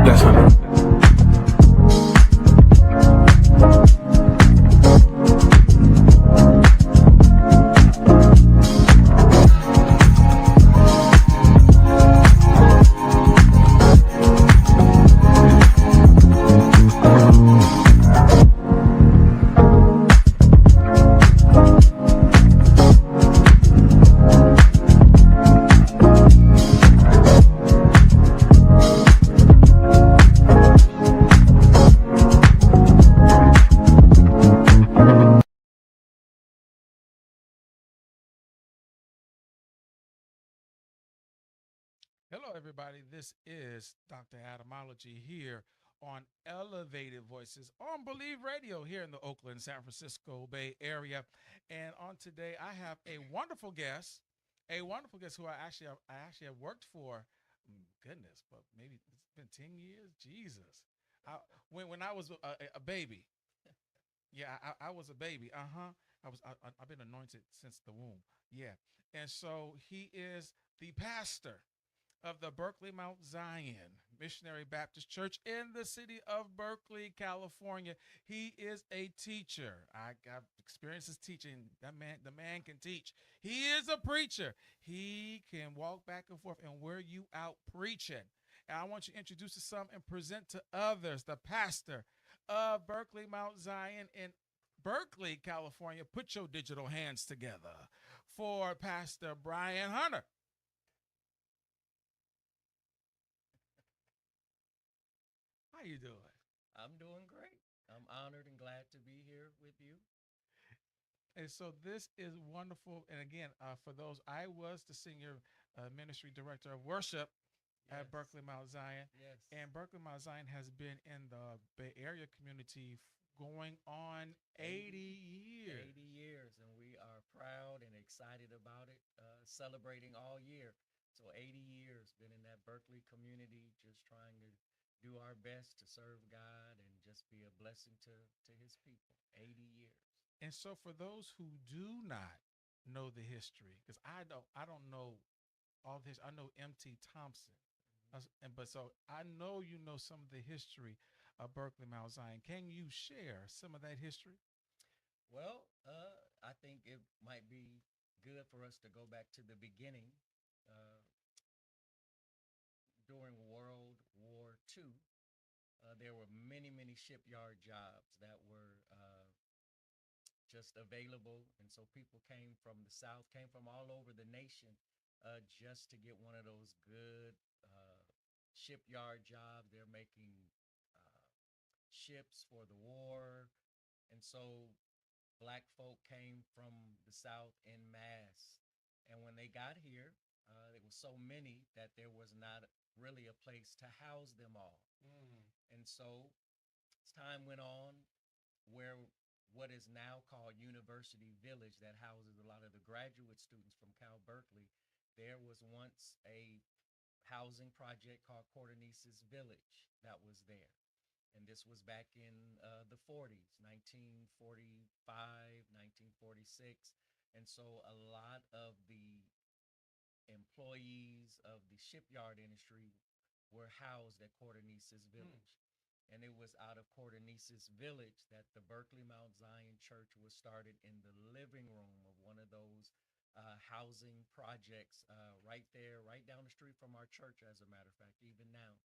Bless honey. Hello, everybody. This is Dr. Adamology here on Elevated Voices on Believe Radio here in the Oakland, San Francisco Bay Area. And on today, I have a wonderful guest who I actually have worked for. Goodness, but maybe it's been 10 years. Jesus, I, when I was a baby. Yeah, I was a baby. I've been anointed since the womb. Yeah, and so he is the pastor of the Berkeley Mount Zion Missionary Baptist Church in the city of Berkeley, California. He is a teacher. I got experiences teaching. The man can teach. He is a preacher. He can walk back and forth and wear you out preaching. And I want you to introduce to some and present to others the pastor of Berkeley Mount Zion in Berkeley, California. Put your digital hands together for Pastor Brian Hunter. How you doing? I'm doing great. I'm honored and glad to be here with you. And so this is wonderful. And again, for those, I was the senior ministry director of worship at Yes, Berkeley Mount Zion. yes. And Berkeley Mount Zion has been in the Bay Area community going on 80 years. 80 years, and we are proud and excited about it, celebrating all year. So 80 years, been in that Berkeley community, just trying to do our best to serve God and just be a blessing to his people. 80 years. And so for those who do not know the history, because I don't know all this. I know M.T. Thompson. But so I know you know some of the history of Berkeley Mount Zion. Can you share some of that history? Well, I think it might be good for us to go back to the beginning. Uh, During World War II, there were many, many shipyard jobs that were just available. And so people came from the South, came from all over the nation just to get one of those good shipyard jobs. They're making uh, ships for the war. And so black folk came from the South en masse. And when they got here, there was so many that there was not really a place to house them all. Mm. And so as time went on, where what is now called University Village, that houses a lot of the graduate students from Cal Berkeley, there was once a housing project called Cordonesis Village that was there. And this was back in the 40s, 1945, 1946. And so a lot of the employees of the shipyard industry were housed at Cordonesis Mm. Village. And it was out of Cordonesis Village that the Berkeley Mount Zion Church was started in the living room of one of those housing projects right there, right down the street from our church, as a matter of fact, even now.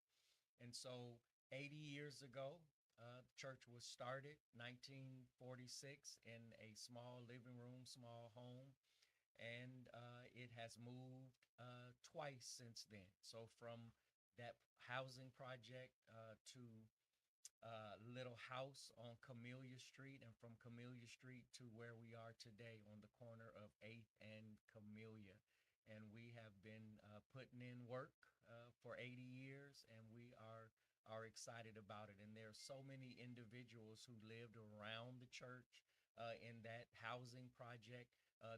And so 80 years ago, the church was started 1946 in a small living room, small home, and it has moved twice since then. So from that housing project to little house on Camellia Street, and from Camellia Street to where we are today on the corner of 8th and Camellia. And we have been putting in work for 80 years, and we are excited about it. And there are so many individuals who lived around the church in that housing project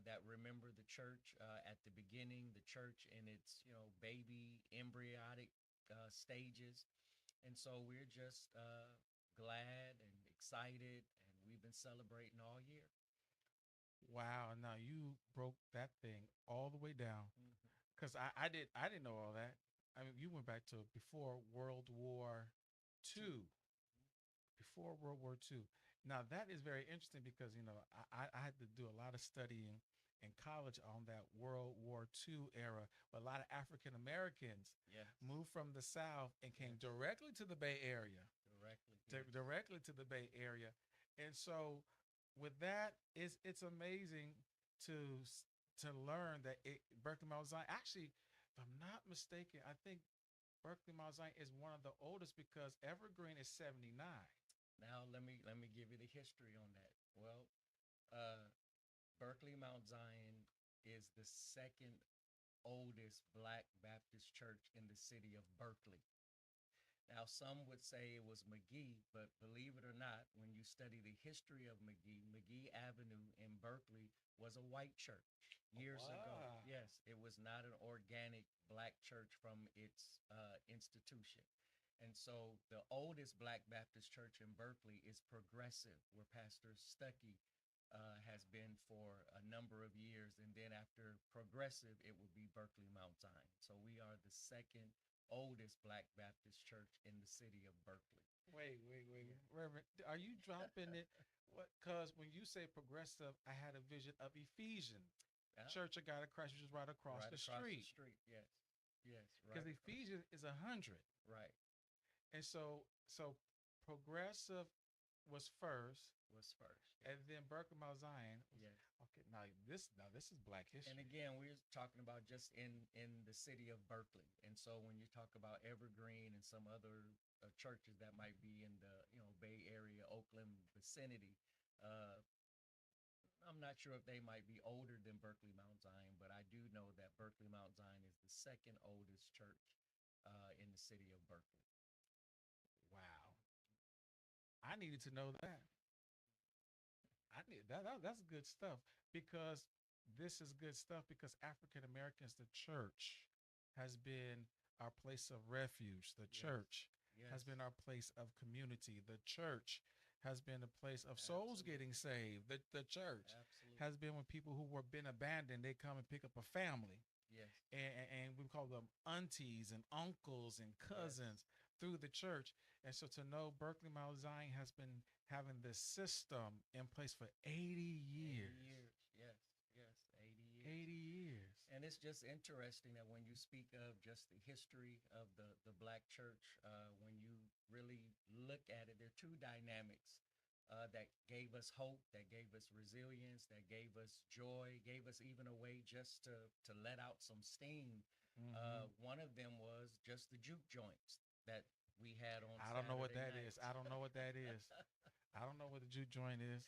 that remember the church at the beginning, the church in its baby embryonic stages. And so we're just glad and excited, and we've been celebrating all year. Wow. Now you broke that thing all the way down Mm-hmm. because I didn't know all that. I mean, you went back to before World War Two. II. Before World War II. Now that is very interesting because I had to do a lot of studying in college on that World War II era. But a lot of African Americans Yes. moved from the South and came Yes. directly to the Bay Area, Directly. Yes. directly to the Bay Area, and so with that, it's amazing to to learn that Berkeley Mount Zion actually, if I'm not mistaken, I think Berkeley Mount Zion is one of the oldest because Evergreen is 79. Now let me give you the history on that. Well, uh, Berkeley Mount Zion is the second oldest Black Baptist church in the city of Berkeley. Now, some would say it was McGee, but believe it or not, when you study the history of McGee, McGee Avenue in Berkeley was a white church years ago. Wow. Yes, it was not an organic black church from its institution. And so the oldest Black Baptist church in Berkeley is Progressive, where Pastor Stuckey has been for a number of years. And then after Progressive, it would be Berkeley Mount Zion. So we are the second oldest Black Baptist church in the city of Berkeley. Wait, Yeah. Reverend, are you dropping it? What? Because when you say progressive, I had a vision of Ephesian Yeah. Church of God of Christ, which is right across Right the across the street. street. Yes. Yes. Because Right across. Ephesians is 100, Right. and so progressive was first, Was first. and Yes. then Berkeley Mount Zion was Yes. okay. Now this is Black And history. again, we're talking about just in the city of Berkeley. And so when you talk about Evergreen and some other churches that might be in the Bay Area, Oakland vicinity, uh, I'm not sure if they might be older than Berkeley Mount Zion, but I do know that Berkeley Mount Zion is the second oldest church in the city of Berkeley. Wow, I needed to know that. I need that's good stuff because this is good stuff because African Americans, the church, has been our place of refuge. The Yes. church has Yes. been our place of community. The church has been a place of souls getting Absolutely. saved. The church Absolutely. has been when people who were been abandoned, they come and pick up a family. Yes. And we call them aunties and uncles and Yes. cousins through the church. And so to know Berkeley Mount Zion has been having this system in place for 80 80 years. years. Yes. Yes. 80 years. 80 years. And it's just interesting that when you speak of just the history of the black church, when you really look at it, there are two dynamics that gave us hope, that gave us resilience, that gave us joy, gave us even a way just to let out some steam. Hmm. One of them was just the juke joints that we had on I don't know what Saturday that is. nights. I don't know what that is. I don't know what the juke joint is.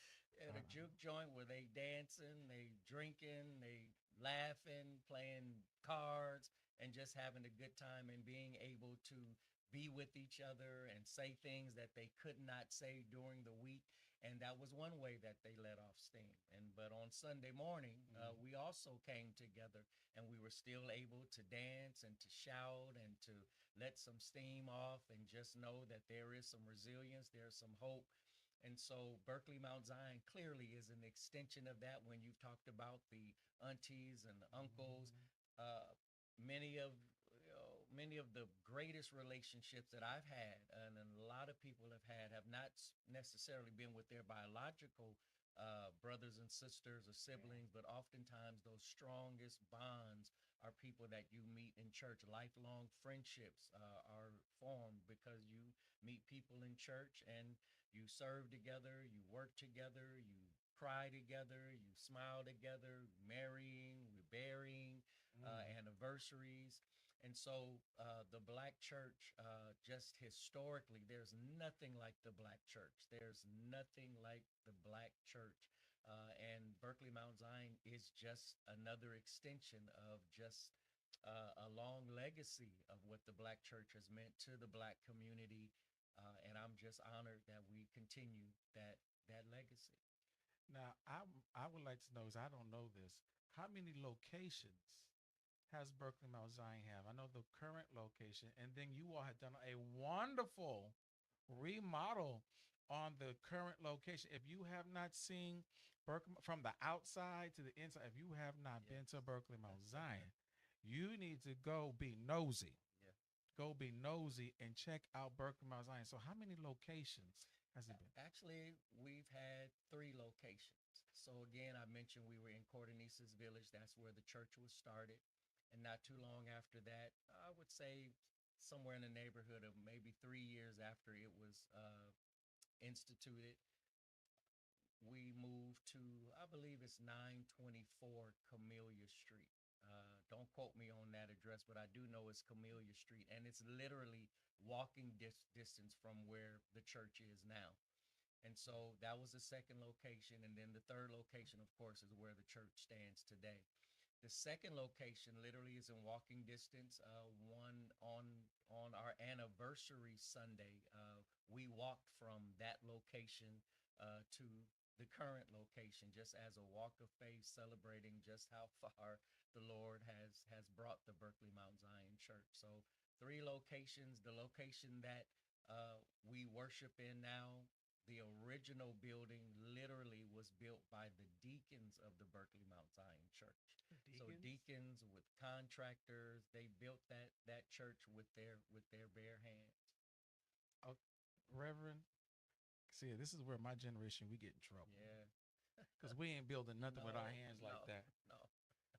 At a juke joint where they dancing, they drinking, they laughing, playing cards, and just having a good time and being able to be with each other and say things that they could not say during the week. And that was one way that they let off steam. And but on Sunday morning, Mhm. we also came together and we were still able to dance and to shout and to let some steam off and just know that there is some resilience, there's some hope. And so Berkeley Mount Zion clearly is an extension of that. When you've talked about the aunties and the uncles, Mhm. uh, many of many of the greatest relationships that I've had and a lot of people have not necessarily been with their biological brothers and sisters or Yeah. siblings, but oftentimes those strongest bonds are people that you meet in church. Lifelong friendships are formed because you meet people in church and you serve together, you work together, you cry together, you smile together, marrying, burying, Mm. anniversaries. And so the black church, just historically, there's nothing like the black church. There's nothing like the black church. And Berkeley Mount Zion is just another extension of just a long legacy of what the black church has meant to the black community. And I'm just honored that we continue that legacy. Now, I would like to know, is I don't know this. How many locations has Berkeley Mount Zion have? I know the current location, and then you all have done a wonderful remodel on the current location. If you have not seen Berkeley from the outside to the inside, if you have not been Yes. to Berkeley Mount Zion, you need to go be nosy. go be nosy and check out Berkeley Mount Zion. So how many locations has it been? Actually, we've had three locations. So again, I mentioned we were in Cordonesis Village. That's where the church was started. And not too long after that, I would say somewhere in the neighborhood of maybe 3 years after it was instituted, we moved to, I believe it's 924 Camellia Street. Don't quote me on that address, but I do know it's Camellia Street, and it's literally walking distance from where the church is now. And so that was the second location. And then the third location, of course, is where the church stands today. The second location literally is in walking distance. One on our anniversary Sunday, we walked from that location to the current location, just as a walk of faith, celebrating just how far the Lord has brought the Berkeley Mount Zion Church. So three locations. The location that we worship in now, the original building literally was built by the deacons of the Berkeley Mount Zion Church. So deacons with contractors, they built that church with their bare hands. Oh, Reverend, see, this is where my generation we get in trouble Yeah. because we ain't building nothing with our No, hands no, like that. no.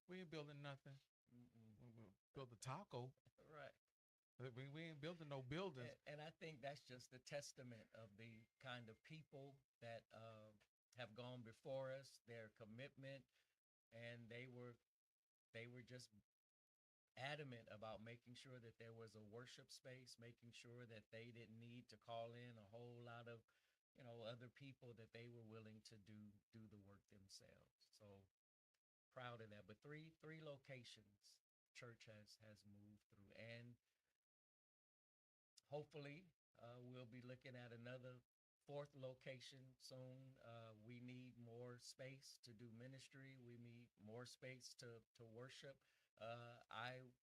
We ain't building nothing. Mm-mm. We build a taco. Right. We ain't building no buildings. And I think that's just the testament of the kind of people that have gone before us, their commitment, and they were just adamant about making sure that there was a worship space, making sure that they didn't need to call in a whole lot of, other people, that they were willing to do the work themselves. So proud of that. But three locations church has moved through, and hopefully we'll be looking at another fourth location soon. We need more space to do ministry. We need more space to worship. I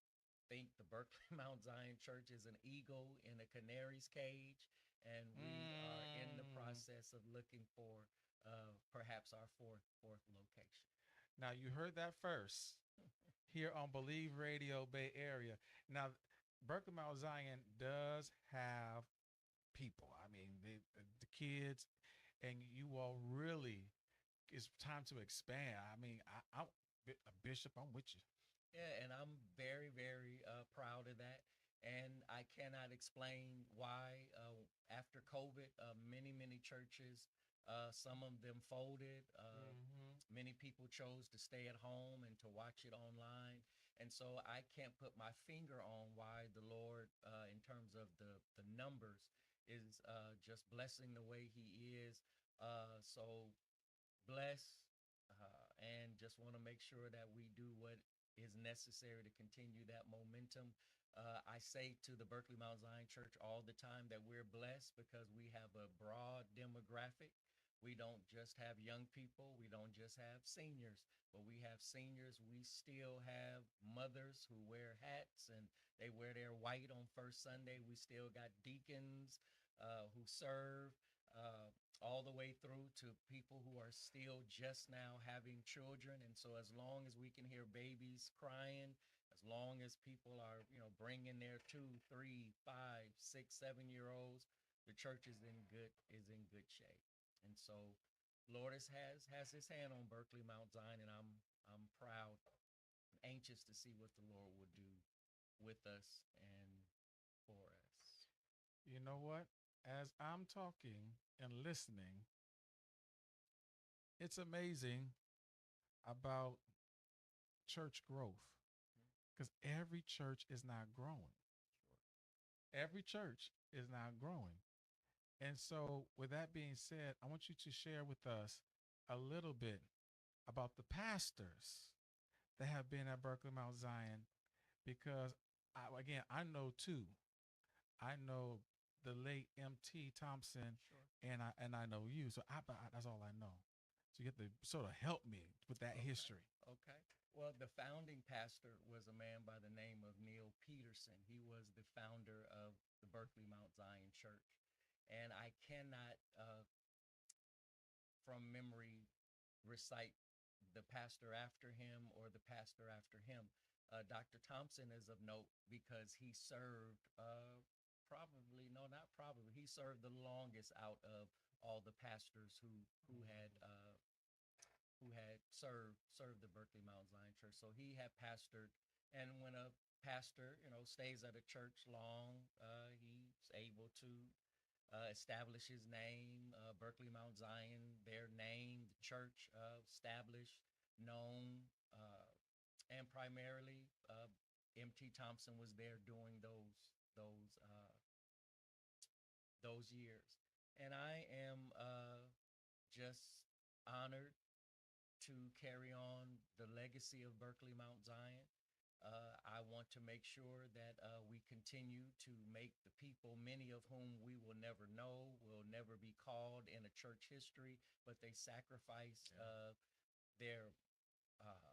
think the Berkeley Mount Zion Church is an eagle in a canary's cage, and we are in the Mm. process of looking for perhaps our fourth location. Now you heard that first here on Believe Radio Bay Area. Now, Berkeley Mount Zion does have people. I mean, the kids, and you all really. It's time to expand. I mean, I'm a bishop. I'm with you. Yeah, and I'm very, very proud of that. And I cannot explain why, after COVID, many churches, some of them folded. Mm-hmm. Many people chose to stay at home and to watch it online. And so I can't put my finger on why the Lord, in terms of the numbers, is just blessing the way He is. So bless, and just want to make sure that we do what is necessary to continue that momentum. I say to the Berkeley Mount Zion Church all the time that we're blessed because we have a broad demographic. We don't just have young people, we don't just have seniors, but we have seniors. We still have mothers who wear hats and they wear their white on first Sunday. We still got deacons who serve. All the way through to people who are still just now having children. And so as long as we can hear babies crying, as long as people are, bringing their 2, 3, 5, 6, 7 year olds, the church is in good shape. And so Lord has his hand on Berkeley Mount Zion, and I'm proud, anxious to see what the Lord will do with us and for us. You know what? As I'm talking and listening, it's amazing about church growth because every church is not growing. Every church is not growing. And so, with that being said, I want you to share with us a little bit about the pastors that have been at Berkeley Mount Zion because, again, I know two. I know the late M.T. Thompson, Sure. and I know you. So that's all I know. So you have to sort of help me with that Okay. history. Okay. Well, the founding pastor was a man by the name of Neil Peterson. He was the founder of the Berkeley Mount Zion Church. And I cannot, from memory, recite the pastor after him or the pastor after him. Dr. Thompson is of note because he served probably no, not probably. He served the longest out of all the pastors who had served the Berkeley Mount Zion Church. So he had pastored, and when a pastor, stays at a church long, he's able to establish his name, Berkeley Mount Zion, their name, the church established, known, and primarily M.T. Thompson was there during those uh, those years, and I am just honored to carry on the legacy of Berkeley Mount Zion. I want to make sure that we continue to make the people, many of whom we will never know, will never be called in a church history, but they sacrifice their uh,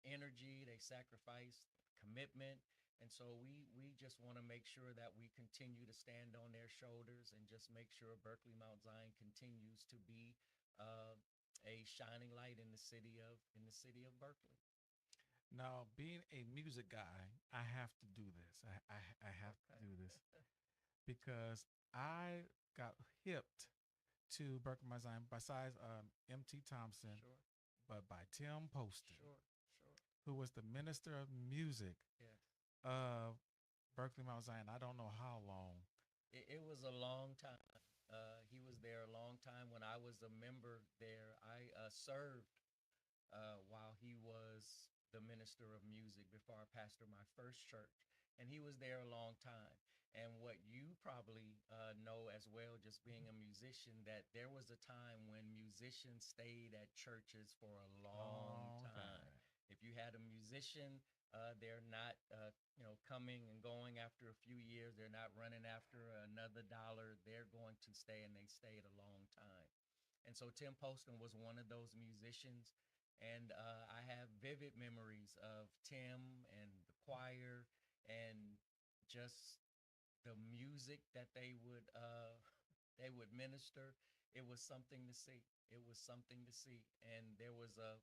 energy, they sacrifice commitment. And so we just want to make sure that we continue to stand on their shoulders and just make sure Berkeley Mount Zion continues to be uh, a shining light in the city of Berkeley. Now, being a music guy, I have to do this. I have to Okay. do this because I got hipped to Berkeley Mount Zion besides M.T. Thompson, Sure. but by Tim Poston, Sure. Sure. who was the minister of music Yes. of Berkeley Mount Zion. I don't know how long. It was a long time. He was there a long time when I was a member there. I served while he was the minister of music before I pastored my first church. And he was there a long time. And what you probably know as well, just being a musician, that there was a time when musicians stayed at churches for a long Long time. time. If you had a musician, they're not, coming and going after a few years. They're not running after another dollar. They're going to stay, and they stayed a long time. And so Tim Poston was one of those musicians. And I have vivid memories of Tim and the choir and just the music that they would minister. It was something to see. It was something to see. And there was a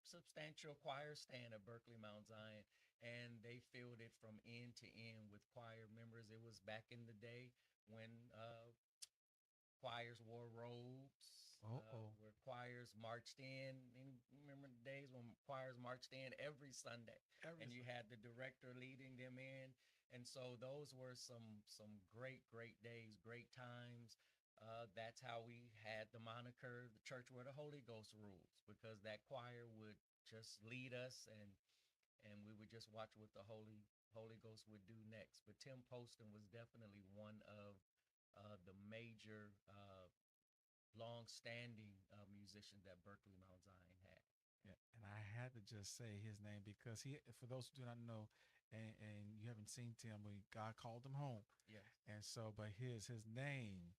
substantial choir stand at Berkeley Mount Zion, and they filled it from end to end with choir members. It was back in the day when choirs wore robes, Oh, oh. where choirs marched in. Remember the days when choirs marched in every Sunday, Every and you had the director leading them in. And so those were some great great days, great times. That's how we had the moniker, the church where the Holy Ghost rules, because that choir would just lead us, and we would just watch what the Holy Ghost would do next. But Tim Poston was definitely one of the major long-standing musicians that Berkeley Mount Zion had. Yeah, and I had to just say his name because he, for those who do not know, and you haven't seen Tim, when God called him home, Yes, and so, but his name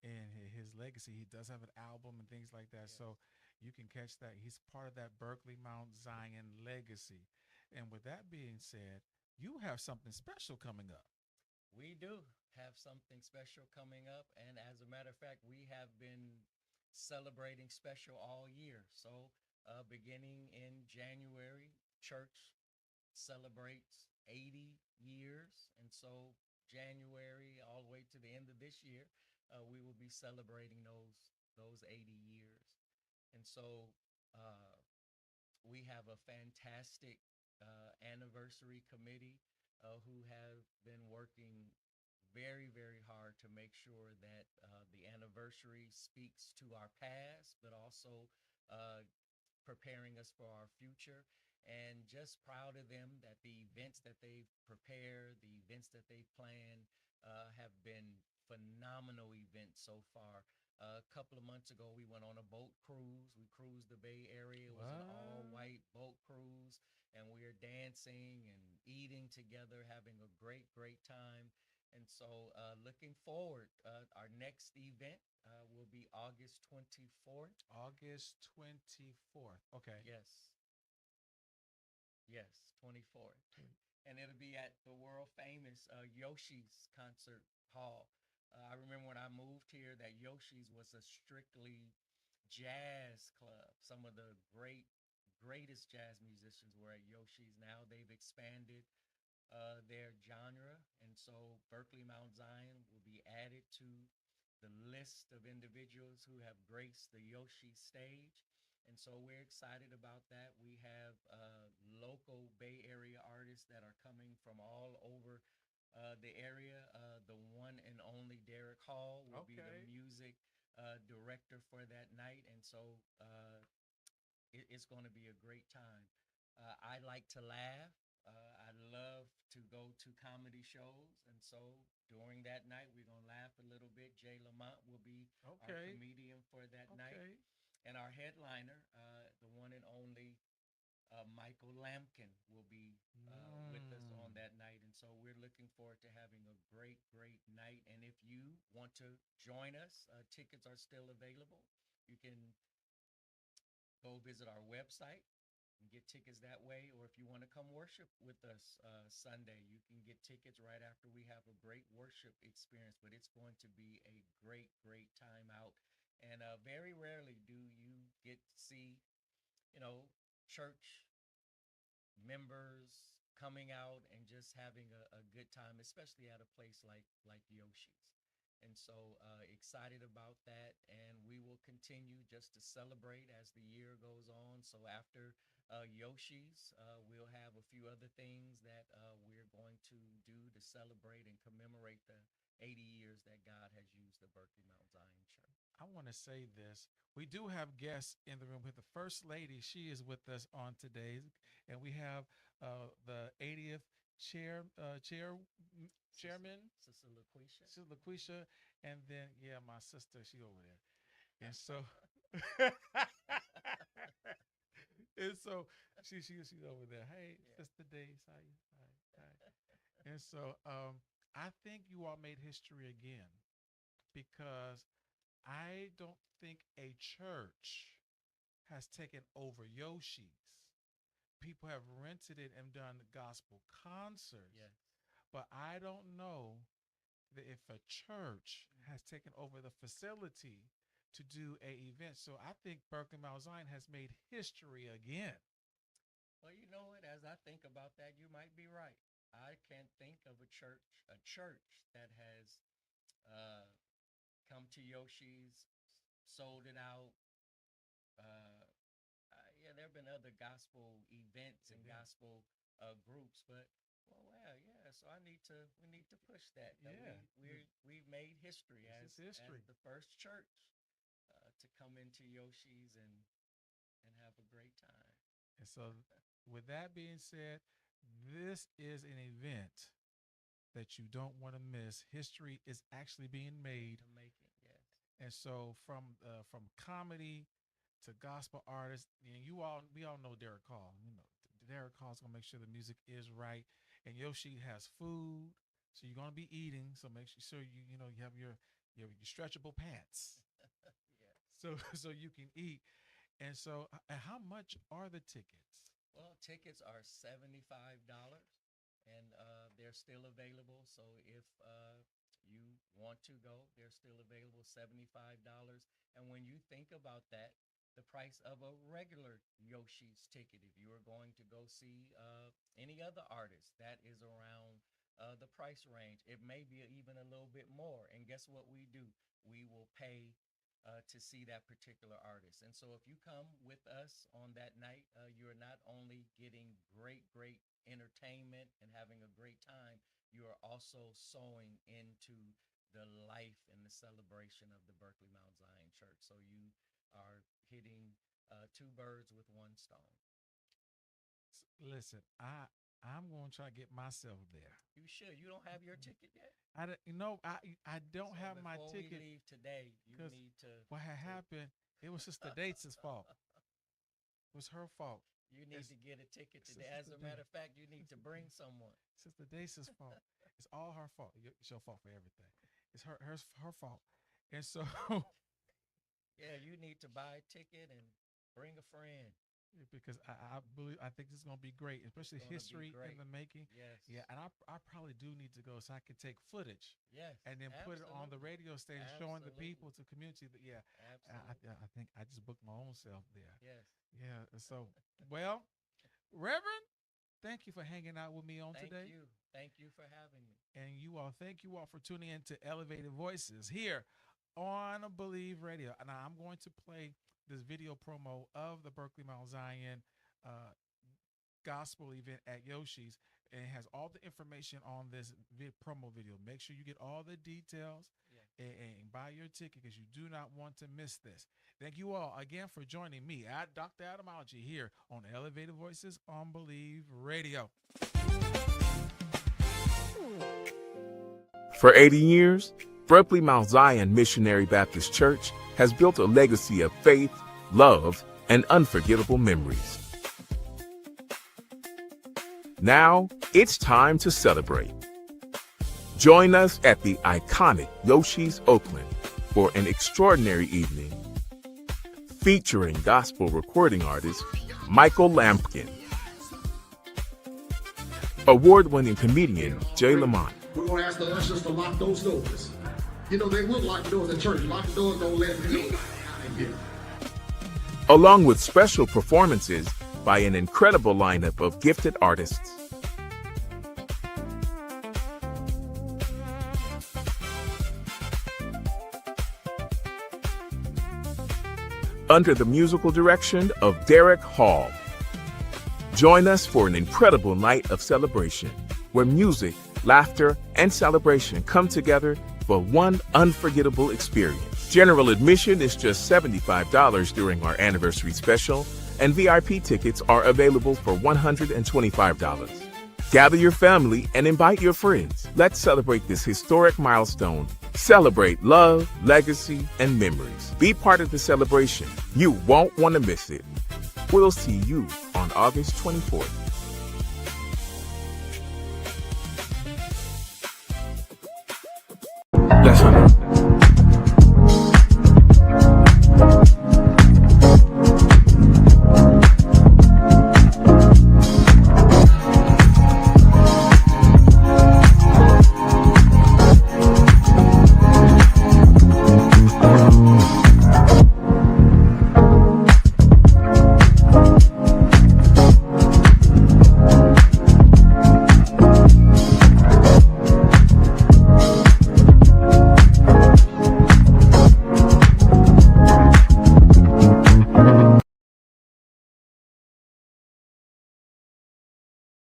and his legacy, he does have an album and things like that. yes. So you can catch that. He's part of that Berkeley Mount Zion legacy. And with that being said, you have something special coming up. We do have something special coming up. And as a matter of fact, we have been celebrating special all year. So, beginning in January, church celebrates 80 years. And so, January all the way to the end of this year, we will be celebrating those 80 years. And so, uh, we have a fantastic anniversary committee who have been working very, very hard to make sure that the anniversary speaks to our past, but also uh, preparing us for our future. And just proud of them that the events that they've prepared, the events that they've planned, have been phenomenal events so far. A couple of months ago, we went on a boat cruise. We cruised the Bay Area. It was an all What? white boat cruise, and we were dancing and eating together, having a great, great time. And so, looking forward, our next event will be August 24th. August 24th. Okay. Yes, yes, 24th. And it'll be at the world famous YOSHIS concert hall. I remember when I moved here that YOSHI's was a strictly jazz club. Some of the great greatest jazz musicians were at Yoshi's. Now they've expanded their genre, and so Berkeley Mount Zion will be added to the list of individuals who have graced the Yoshi stage. And so we're excited about that. We have local Bay Area artists that are coming from all over the area. The one and only Derek Hall will be the Okay. music director for that night. And so it's going to be a great time. I like to laugh. I love to go to comedy shows, and so during that night, we're gonna laugh a little bit. Jay Lamont will be our Okay. comedian for that night, Okay. and our headliner, the one and only Michael Lampkin, will be with us on Mm. that night. And so we're looking forward to having a great, great night. And if you want to join us, tickets are still available. You can go visit our website and get tickets that way. Or if you want to come worship with us Sunday, you can get tickets right after we have a great worship experience. But it's going to be a great, great time out. And very rarely do you get to see, you know, church members coming out and just having a good time, especially at a place like Yoshi's. And so excited about that, and we will continue just to celebrate as the year goes on. So after Yoshi's, we'll have a few other things that we're going to do to celebrate and commemorate the 80 years that God has used the Berkeley Mount Zion Church. I want to say this. We do have guests in the room with the First Lady. She is with us on today. And we have the 80th chair, chairman, Sister LaQuisha. Sister LaQuisha. And then, yeah, my sister, she over there. And so, and so she's over there. Hey, Yeah. Sister Days, how you? Hi, hi. And so, I think you all made history again because I don't think a church has taken over Yoshi's. People have rented it and done gospel concerts, Yes. but I don't know that if a church has taken over the facility to do a event. So I think Berkeley Mount Zion has made history again. Well, you know what? As I think about that, you might be right. I can't think of a church that has uh, come to Yoshi's, sold it out. Yeah, there have been other gospel events and Event. gospel groups, but well, yeah. So we need to push that. That Yeah, we've made history this is as history. the first church to come into Yoshi's and have a great time. And so, with that being said, this is an event that you don't want to miss. History is actually being In made, the making, yes. and so from comedy to gospel artists, and we all know Derek Hall. You know, Derek Hall's gonna make sure the music is right, and Yoshi has food, so you're gonna be eating. So make sure you have your stretchable pants, Yeah. so so you can eat. And so, how much are the tickets? Well, tickets are $75 and they're still available. So if you want to go, they're still available $75. And when you think about that, the price of a regular Yoshi's ticket, if you are going to go see any other artist, that is around the price range. It may be even a little bit more. And guess what we do? We will pay to see that particular artist. And so if you come with us on that night, you're not only getting great, great entertainment and having a great time, you are also sowing into the life and the celebration of the Berkeley Mount Zion Church. So you are hitting two birds with one stone. Listen, I'm going to try to get myself there. You should. You don't have your ticket yet. I don't So have my before we ticket leave today, you because need what had to happened, it was Sister Dates' fault. It was her fault. you need It's, to get a ticket it's today. As Sister a Day. matter of fact, you need to Sister bring Day. someone. Sister Dace's fault. It's all her fault. It's your fault for everything. It's her fault. And so Yeah, you need to buy a ticket and bring a friend. because I believe I think this is going to be great, especially Gonna be history in great. the making. Yes. Yeah, and I probably do need to go so I can take footage Yes. and then put it on the Absolutely. radio station, showing the Absolutely. people to community that yeah, Absolutely. I think I just booked my own self there. Yes. Yeah, so well, Reverend, thank you for hanging out with me on Thank today, you. Thank you for having me. and you all thank you all for tuning in to Elevated Voices here on Believe Radio. And I'm going to play this video promo of the Berkeley Mount Zion uh, gospel event at Yoshi's, and it has all the information on this promo video. Make sure you get all the details Yeah. and buy your ticket because you do not want to miss this. Thank you all again for joining me at Dr. Adamology here on Elevated Voices on Believe Radio. For 80 years, Berkeley Mount Zion Missionary Baptist Church has built a legacy of faith, love, and unforgettable memories. Now, it's time to celebrate. Join us at the iconic YOSHIS Oakland for an extraordinary evening featuring gospel recording artist Michael Lampkin, award-winning comedian Jay Lamont, We're going to ask the ushers to lock those doors. You know, they will lock the doors at church. Lock the doors, don't let nobody out of here. along with special performances by an incredible lineup of gifted artists. Under the musical direction of Derek Hall. Join us for an incredible night of celebration where music, laughter, and celebration come together for one unforgettable experience. General admission is just $75 during our anniversary special, and VIP tickets are available for $125. Gather your family and invite your friends. Let's celebrate this historic milestone. Celebrate love, legacy, and memories. Be part of the celebration. You won't want to miss it. We'll see you on August 24th.